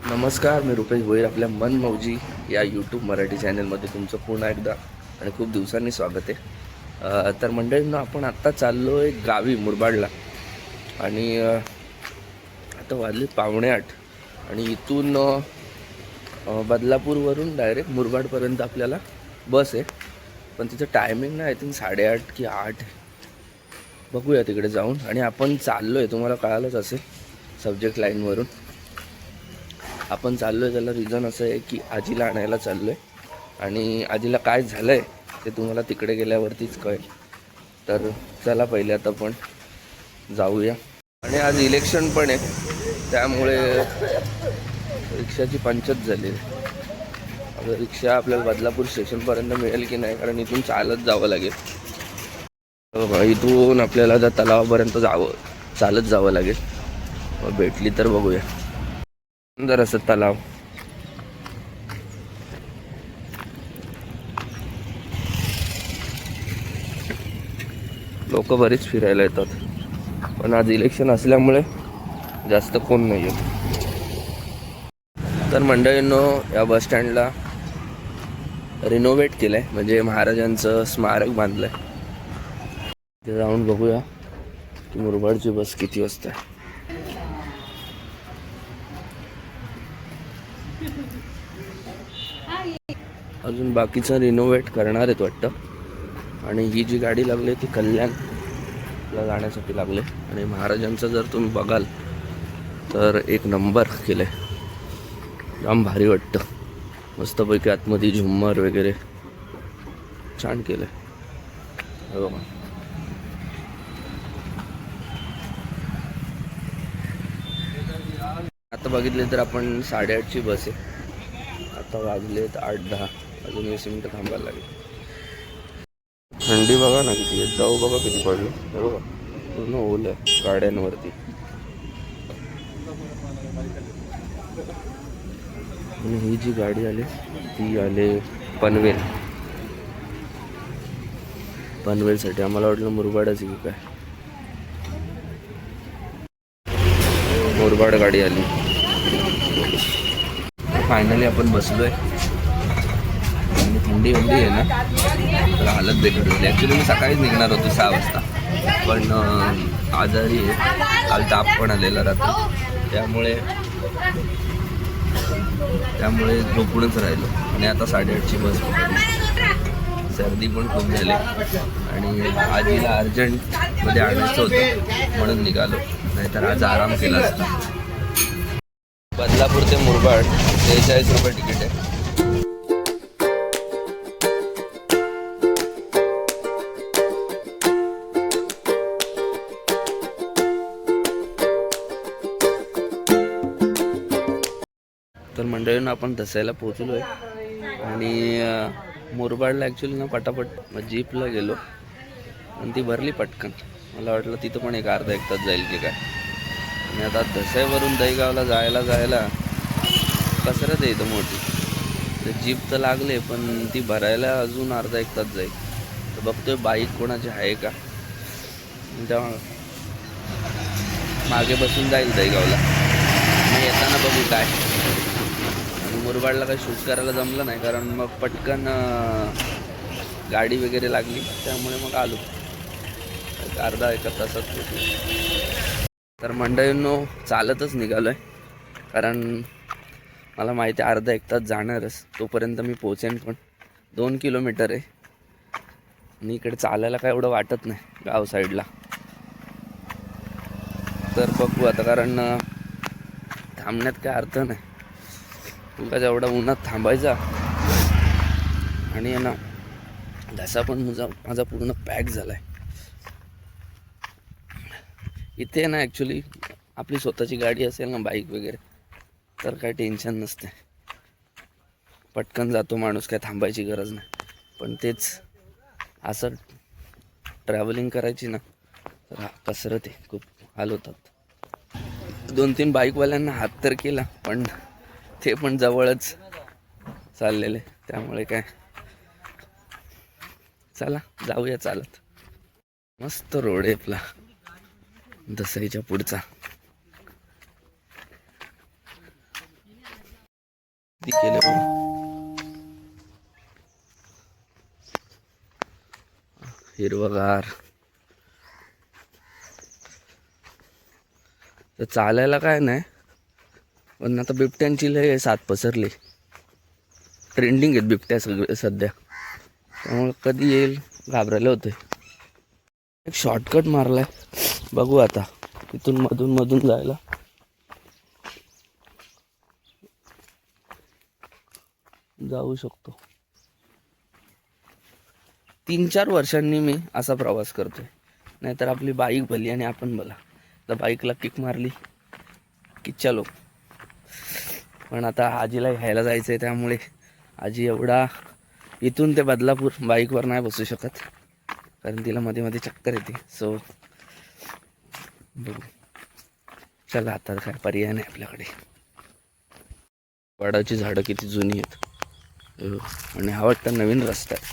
नमस्कार, मी रुपेश भोईर. आपल्या मन मौजी या यूट्यूब मराठी चॅनलमध्ये तुमचं पुन्हा एकदा आणि खूप दिवसांनी स्वागत आहे. तर मंडळींनो, आपण आत्ता चाललो आहे गावी मुरबाडला आणि आता वाजले 7:45 आणि इथून बदलापूरवरून डायरेक्ट मुरबाडपर्यंत आपल्याला बस आहे. पण तिचं टायमिंग ना आय थिंक 8:30 की 8. बघूया तिकडे जाऊन. आणि आपण चाललो आहे, तुम्हाला कळालंच असेल सब्जेक्ट लाईनवरून आपण चाललो आहे. त्याला रिझन असं आहे की आजीला आणायला चाललो आहे आणि आजीला काय झालं आहे ते तुम्हाला तिकडे गेल्यावरतीच कळेल. तर चला पहिले आता आपण जाऊया. आणि आज इलेक्शन पण आहे, त्यामुळे रिक्षाची पंचत झाली आहे. आता रिक्षा आपल्याला बदलापूर स्टेशनपर्यंत मिळेल की नाही, कारण इथून चालत जावं लागेल. इथून आपल्याला त्या तलावापर्यंत चालत जावं लागेल. भेटली तर बघूया. सुंदर असं तलाव. लोक बरीच फिरायला येतात, पण आज इलेक्शन असल्यामुळे जास्त कोण नाही आहे. तर मंडळींनो, या बस स्टँडला रिनोव्हेट केलंय, म्हणजे महाराजांचं स्मारक बांधलंय. ते जाऊन बघूया की मुरबाडची बस किती वाजता आहे. अजून बाकीचं रिनोव्हेट करणार आहेत वाटतं. आणि ही जी गाडी लागली ती कल्याणला जाण्यासाठी लागले. आणि महाराजांचं जर तुम्ही बघाल तर एक नंबर केलं आहे, जाम भारी वाटतं. मस्तपैकी आतमध्ये झुम्मर वगैरे छान केलं आहे. बघा, आता बघितले तर आपण 8:30ची बस आहे. आता वाजलेत 8:10. अजून 20 मिनटं थांबायला लागेल. थंडी बघा ना किती आहे. जाऊ बघा किती पडलं. हे बघा, पूर्ण ओलं आहे गाड्यांवरती. आणि ही जी गाडी आली ती आले पनवेलसाठी. आम्हाला वाटलं मुरबाडच की काय. मुरबाड गाडी आली. फायनली आपण बसलोय. आणि थंडी आहे ना, तर हालत बेकार झाली. ॲक्च्युली मी सकाळीच निघणार होतो 6 वाजता, पण आजारी आहे. काल ताप पण आलेला रात्री, त्यामुळे झोपूनच राहिलो. आणि आता 8:30ची बस पकडली. सर्दी पण खूप झाली आणि आजीला अर्जंटमध्ये आणायचं होतं म्हणून निघालो, नाहीतर आज आराम केला असता. बदलापूर ते मुरबाड 43 रुपये तिकीट आहे. तर मंडळींना आपण धसायला पोचलो आहे. आणि मुरबाडला ॲक्च्युली ना पटापट जीपला गेलो आणि ती भरली पटकन. मला वाटलं तिथं पण एक अर्धा 1 तास जाईल की काय. आणि आता धसाईवरून दहीगावला जायला कसरत आहे इथं मोठी. तर जीप तर लागले, पण ती भरायला अजून अर्धा 1 तास जाईल. तर बघतोय बाईक कोणाची आहे का, तेव्हा मागे बसून जाईल दहीगावला. मग येताना बघू काय. मुरबाडला काही शूट करायला जमलं नाही, कारण मग पटकन गाडी वगैरे लागली, त्यामुळे मग आलो. अर्धा 1 तासात पोचलो. तर मंडळींनो, चालतच निघालो आहे, कारण मला माहिती आहे अर्धा 1 तास जाणारच. तोपर्यंत मी पोचेन पण. 2 किलोमीटर आहे आणि इकडे चालायला काय एवढं वाटत नाही गाव साईडला. तर बघू आता, कारण थांबण्यात काय अर्थ नाही. तुला जेवढा उन्हात थांबायचा. आणि ना घसा पण माझा पूर्ण पॅक झाला आहे. इथे ना ॲक्च्युली आपली स्वतःची गाडी असेल ना, बाईक वगैरे, तर काय टेन्शन नसते. पटकन जातो माणूस, काय थांबायची गरज नाही. पण तेच असं ट्रॅव्हलिंग करायची ना, तर कसरत आहे, खूप हाल होतात. 2-3 बाईकवाल्यांना हात तर केला, पण ते पण जवळच चाललेले, त्यामुळे काय. चला जाऊया चालत. मस्त रोड आहे आपला दसईच्या पुढचा. किती केले बघा. हिरवगार. तर चालायला काय नाही, पण आता बिबट्यांची लय साथ पसरली. ट्रेंडिंग आहेत बिबट्या सगळे सध्या, त्यामुळे कधी येईल घाबरायला होतंय. एक शॉर्टकट मारलाय, बघू आता इथून मधून जायला. जाऊ शकतो. 3-4 वर्षांनी मी असा प्रवास करतोय, नाहीतर आपली बाईक भली आणि आपण भला. तर बाईकला किक मारली की चलो. पण आता आजीला घ्यायला जायचं आहे, त्यामुळे आजी एवढा इथून ते बदलापूर बाईकवर नाही बसू शकत, कारण तिला मध्ये मध्ये चक्कर येते. सो बघू, चला आता काय पर्याय नाही आपल्याकडे. वडाची झाडं किती जुनी आहेत, आणि हा वाटतं नवीन रस्ता आहे.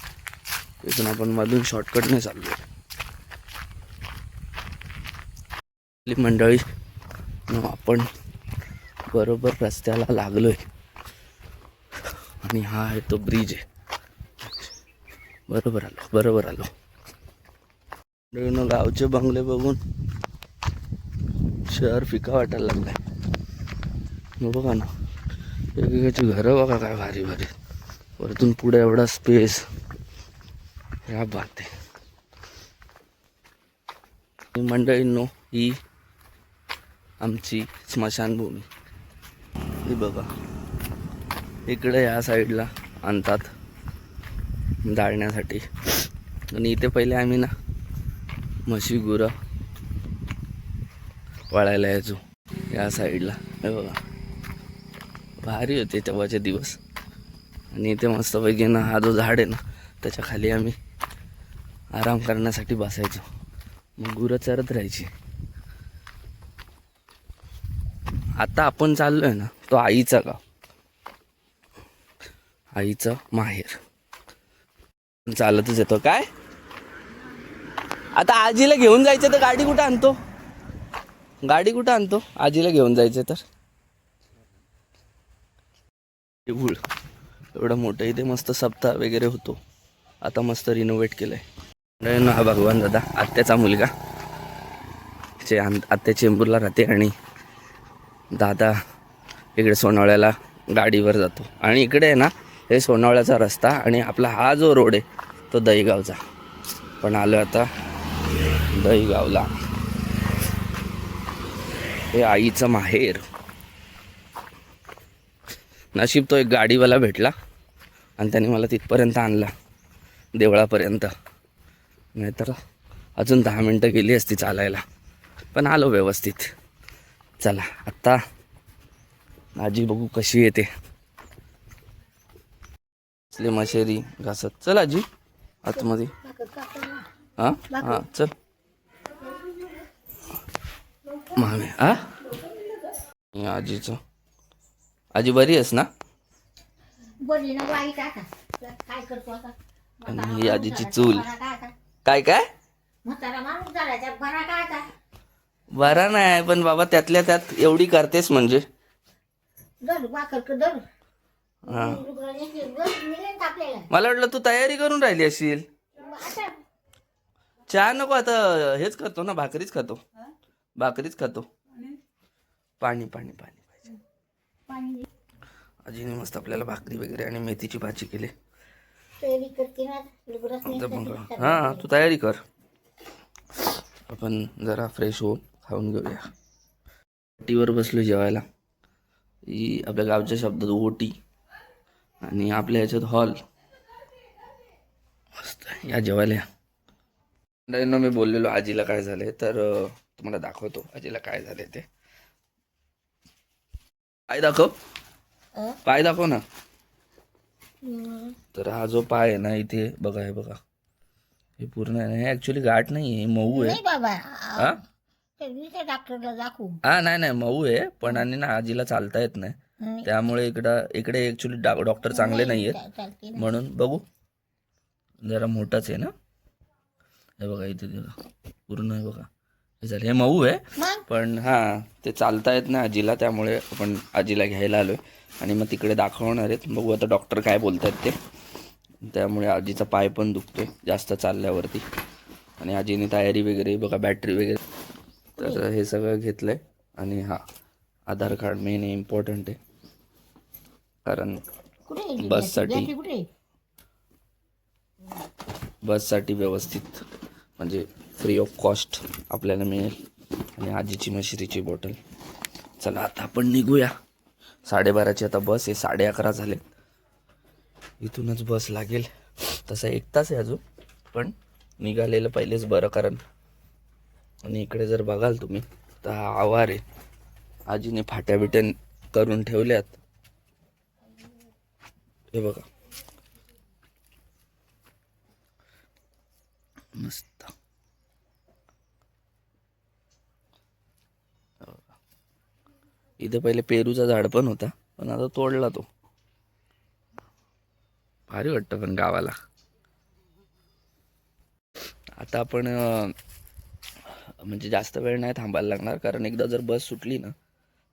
इथून आपण मधून शॉर्टकटने चाललो. आपली मंडळी, आपण बरोबर रस्त्याला लागलोय, आणि हा आहे तो ब्रिज आहे. बरोबर आलो. गावचे बंगले बघून शहर फिका वाटायला लागलाय. बघा ना, वेगवेगळ्याची घरं बघा काय भारी भारी. वरतून पुढे एवढा स्पेस, या बात आहे. मंडळींनो, ही आमची स्मशानभूमी. ही बघा, इकडे या साईडला आणतात जाळण्यासाठी, आणि इथे पहिले आम्ही ना म्हशी गुरं वाळायला यायचो या साईडला. हे बघा, भारी होते तेव्हाचे दिवस. आणि इथे मस्तपैकी ना हा जो झाड आहे ना, त्याच्या खाली आम्ही आराम करण्यासाठी बसायचो, मग गुरं चरत राहायची. आता आपण चाललोय ना, तो आईचा गाव, आईचं माहेर. चालतच येतो काय. आता आजीला घेऊन जायचं तर गाडी कुठं आणतो, आजीला घेऊन जायचं तर. गुळ एवढं मोठं, इथे मस्त सप्ताह वगैरे होतो. आता मस्त रिनोव्हेट केलंय. हा भगवान दादा, आत्याचा मुलगा. आत्या चेंबूरला राहते, आणि दादा इकडे सोनावळ्याला गाडीवर जातो. आणि इकडे आहे ना, हे सोनावळ्याचा रस्ता, आणि आपला हा जो रोड आहे तो दहीगावचा. पण आलो आता दहीगावला. हे आईचं माहेर. नशीब तो एक गाडीवाला भेटला, आणि त्याने मला तिथपर्यंत आणला, देवळापर्यंत. नाहीतर अजून 10 मिनटं गेली असती चालायला, पण आलो व्यवस्थित. चला आत्ता आजी बघू कशी येते. मशेरी घासत. चल आजी आतमध्ये. हां चल मामे. आजीचं. आजी बरी आहेस ना? आणि ही आजीची चूल. काय बरा नाही, पण बाबा त्यातल्या त्यात एवढी करतेस म्हणजे. मला वाटलं तू तयारी करून राहिली असेल. चहा नको, आता हेच करतो ना, भाकरीच खातो. पाणी पाहिजे. आजीने मस्त आपल्याला भाकरी वगैरे आणि मेथीची भाजी केली. हां तू तयारी कर, आपण जरा फ्रेश होऊन खाऊन घेऊया. ओटीवर बसलो जेवायला. ही आपल्या गावच्या शब्दात ओटी, आणि आपल्या ह्याच्यात हॉल. मस्त या जेवायला. मी बोललेलो आजीला काय झालंय, तर तुम्हाला दाखवतो आजीला काय झालंय ते. पाय दाखव ना. तर हा जो पाय आहे ना, इथे बघा, हे बघा, हे पूर्ण आहे. हे ऍक्च्युली गाठ नाही आहे, मऊ आहे. डॉक्टरला दाखवू. नाही मऊ आहे, पण आणि ना आजीला चालता येत नाही, त्यामुळे इकडे ऍक्च्युली डॉक्टर चांगले नाही आहेत, म्हणून बघू. जरा मोठाच आहे ना, हे बघा इथे पूर्ण आहे बघा, झालं हे मऊ आहे मग पण हां ते चालता येत नाही आजीला, त्यामुळे आपण आजीला घ्यायला आलो आहे आणि मग तिकडे दाखवणार आहेत. बघू आता डॉक्टर काय बोलत आहेत ते. त्यामुळे आजीचा पाय पण दुखतो जास्त चालल्यावरती. आणि आजीने तयारी वगैरे बघा, बॅटरी वगैरे, तर हे सगळं घेतलं आहे. आणि हां आधार कार्ड मेन इम्पॉर्टंट आहे, कारण कुठे गेली? बससाठी बॅटरी कुठे? बससाठी व्यवस्थित म्हणजे फ्री ऑफ कॉस्ट आपल्याला मिळेल. आणि आजीची मशिरीची बॉटल. चला आता आपण निघूया. 12:30ची आता बस आहे, 11:30 झाले. इथूनच बस लागेल. तसा 1 तास आहे अजून, पण निघालेलं पहिलेच बरं. कारण आणि इकडे जर बघाल तुम्ही तर हा आवार आहे. आजीने फाट्या बिट्या करून ठेवल्यात, हे बघा मस्त. इथे पहिले पेरूचा झाड पण होता, पण आता तोडला तो. भारी वाटतं पण गावाला. आता आपण म्हणजे जास्त वेळ नाही थांबायला लागणार, कारण एकदा जर बस सुटली ना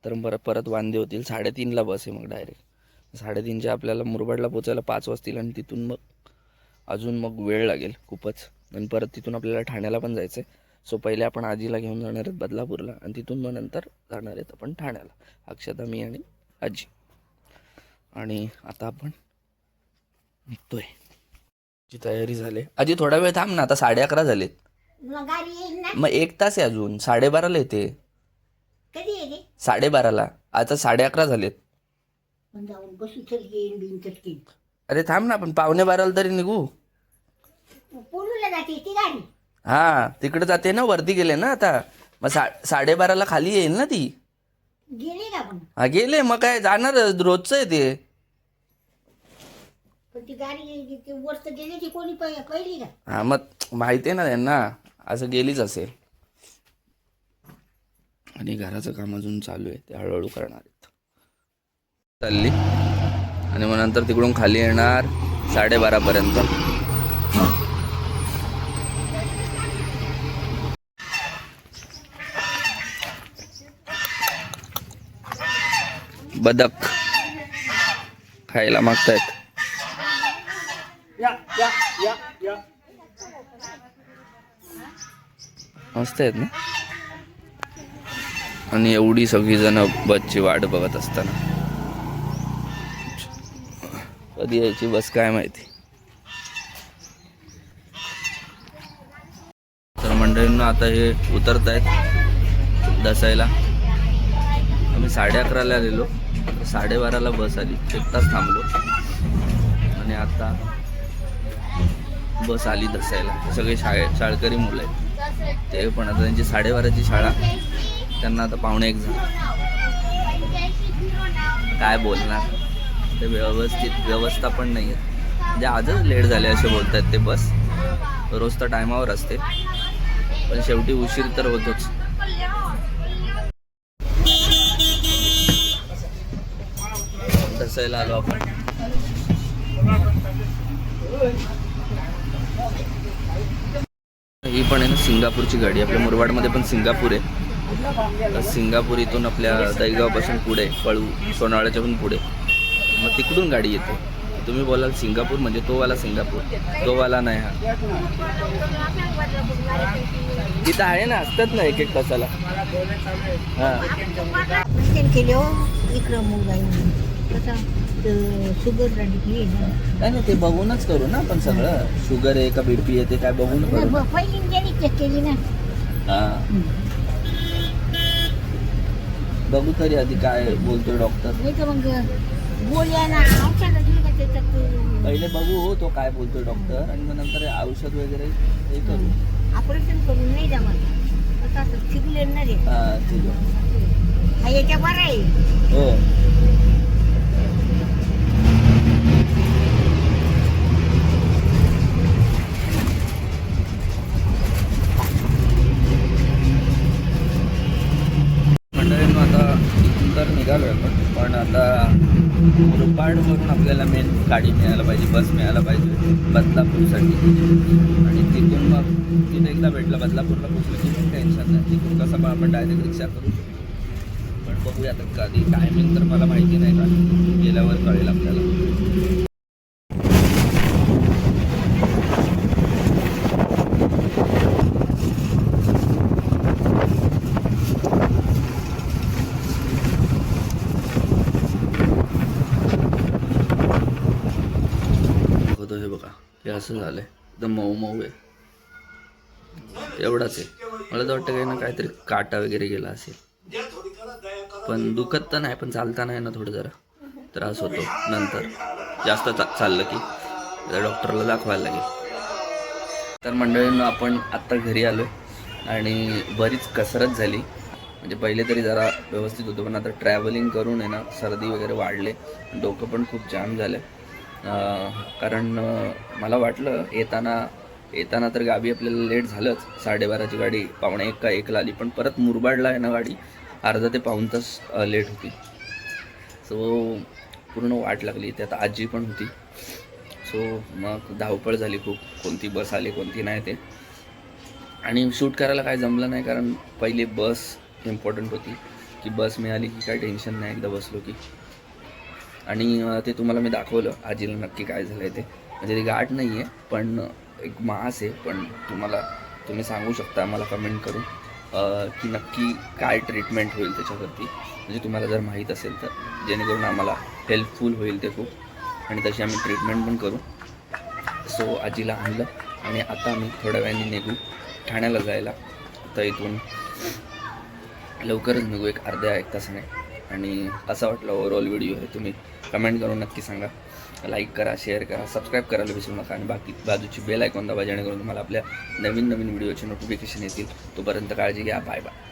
तर परत वांदे होतील. 3:30ला बस आहे मग डायरेक्ट. 3:30च्या आपल्याला मुरबाडला पोचायला 5 वाजतील आणि तिथून मग अजून मग वेळ लागेल खूपच. आणि परत तिथून आपल्याला ठाण्याला पण जायचं आहे. सो पहिले आपण आजीला घेऊन जाणार आहेत बदलापूरला आणि तिथून मग नंतर जाणार आहेत आपण ठाण्याला, अक्षता, मी आणि आजी. आणि आता आपण निघतोय. ची तयारी झाली. आजी थोडा वेळ थांब ना, आता 11:30 झालेत. मग गाडी येईल ना? मग 1 तास आहे अजून. 12:30ला येते. कधी येते? 12:30ला. आता 11:30 झालेत. पण जाऊन बसू चल, येईन बिन चटकीन. अरे थांब ना, आपण 11:45 तरी निघू. पोलूला जाते ती गाडी. हा तिकडे जाते ना, वरती गेले ना आता. मग 12:30ला खाली येईल ना ती. गेले का पण? हा गेले, मग काय जाणार, रोजचं आहे ते. पण ती गाडी ती वरत गेली ती कोणी पहिली का? हा मग माहिती आहे ना त्यांना, असं गेलीच असेल. आणि घराचं काम अजून चालू आहे, ते हळूहळू करणार आहेत. चालली आणि मग नंतर तिकडून खाली येणार 12:30पर्यंत. बदक खायला मागतायत. मस्त आहेत ना. आणि एवढी सगळी जण बसची वाट बघत असताना कधी यायची बस काय माहिती. तर मंडळींना आता हे उतरत आहेत दसायला. आम्ही 11:30ला आलेलो, 12:30ला बस आली. 1 तास थांबलो आणि आता बस आली दसायला. सगळे शाळकरी मुलं आहेत ते पण. आता त्यांची 12:30ची शाळा, त्यांना आता 12:45 झाला. काय बोलणार, ते व्यवस्था पण नाही आहे. म्हणजे आजच लेट झाले असे बोलत आहेत ते. बस रोज तर टायमावर असते, पण शेवटी उशीर तर होतोच. दसायला आलो आपण. ही पण आहे ना सिंगापूरची गाडी. आपल्या मुरबाडमध्ये पण सिंगापूर आहे. तर सिंगापूर इथून आपल्या दहीगावपासून पुढे, पळू सोनाळ्याच्या पण पुढे, मग तिकडून गाडी येते. तुम्ही बोलाल सिंगापूर म्हणजे तो वाला सिंगापूर, तो वाला नाही. हा तिथं आहे ना, असतात ना 1-1 तासाला. हां केले हो इकडं मुंबई कसा शुगर राहिली नाही ना, ते बघूनच करू ना आपण सगळं. शुगर आहे का बीपी आहे ते काय बघून करू. पहिली गेली चेक केली ना. हां बघू तरी आधी काय बोलतोय डॉक्टर. नाही तर मग गोळ्या ना औषध दिली का त्याच्यात. पहिले बघू तो काय बोलतोय डॉक्टर, आणि मग नंतर औषध वगैरे हे करू. ऑपरेशन करून नाही जमत असं शिकले ना रे. हां ठीक आहे. हा याच्या बरं आहे. हो मंडळींनो, आता इथून तर निघालो आहे पण आता मुरबाडवरून आपल्याला मेन गाडी मिळायला पाहिजे, बस मिळायला पाहिजे बदलापूरसाठी. आणि तिथून मग तिथे एकदा भेटलं बदलापूरला पोचलं की मग टेन्शन नाही. तिथून कसं मग आपण डायरेक्ट रिक्षा करू शकतो. पण बघूया आता कधी टायमिंग तर मला माहिती नाही का, गेल्यावर कळेल आपल्याला. हे बघा, हे असं झालंय, एकदम मऊ मऊ आहे. एवढाच आहे. मला तर वाटतं काही ना काहीतरी काटा वगैरे गेला असेल, पण दुखत तर नाही. पण चालताना आहे ना थोडं जरा त्रास होतो नंतर जास्त चाललं की. डॉक्टरला दाखवायला लागेल. तर मंडळींना आपण आत्ता घरी आलो आणि बरीच कसरत झाली. म्हणजे पहिले तरी जरा व्यवस्थित होतं, पण आता ट्रॅव्हलिंग करून आहे ना सर्दी वगैरे वाढले, डोकं पण खूप जाम झालं. कारण मला वाटलं येताना तर गावी आपल्याला लेट झालंच. 12:30ची गाडी 1:15 का 1ला आली, पण परत मुरबाडला आहे ना गाडी अर्धा ते पाऊण तास लेट होती. सो पूर्ण वाट लागली. त्यात आजी पण होती. सो मग धावपळ झाली खूप, कोणती बस आली कोणती नाही ते. आणि शूट करायला काय जमलं नाही, कारण पहिली बस इम्पॉर्टंट होती. की बस मिळाली की काय टेन्शन नाही एकदा बसलो की. आणि ते तुम्हाला मी दाखवलं आजीला नक्की काय झालं आहे ते. म्हणजे ती गाठ नाही आहे, पण एक मास आहे. पण तुम्ही सांगू शकता मला कमेंट करून की नक्की काय ट्रीटमेंट होईल त्याच्यावरती. म्हणजे तुम्हाला जर माहीत असेल तर, जेणेकरून आम्हाला हेल्पफुल होईल ते खूप. आणि तशी आम्ही ट्रीटमेंट पण करू. सो आजीला आणलं आणि आता आम्ही थोड्या वेळाने निघू ठाण्याला जायला. तर इथून लवकरच निघू, एक अर्ध्या 1 तासाने. आणि असा वाटला ओव्हरऑल व्हिडिओ आहे, तुम्ही कमेंट करून नक्की सांगा. लाईक करा, शेअर करा, सबस्क्राईब करायला विसरू नका. आणि बाजूची बेल आयकॉन दाबा, जेणेकरून तुम्हाला आपल्या नवीन व्हिडिओचे नोटिफिकेशन येतील. तोपर्यंत काळजी घ्या. Bye bye.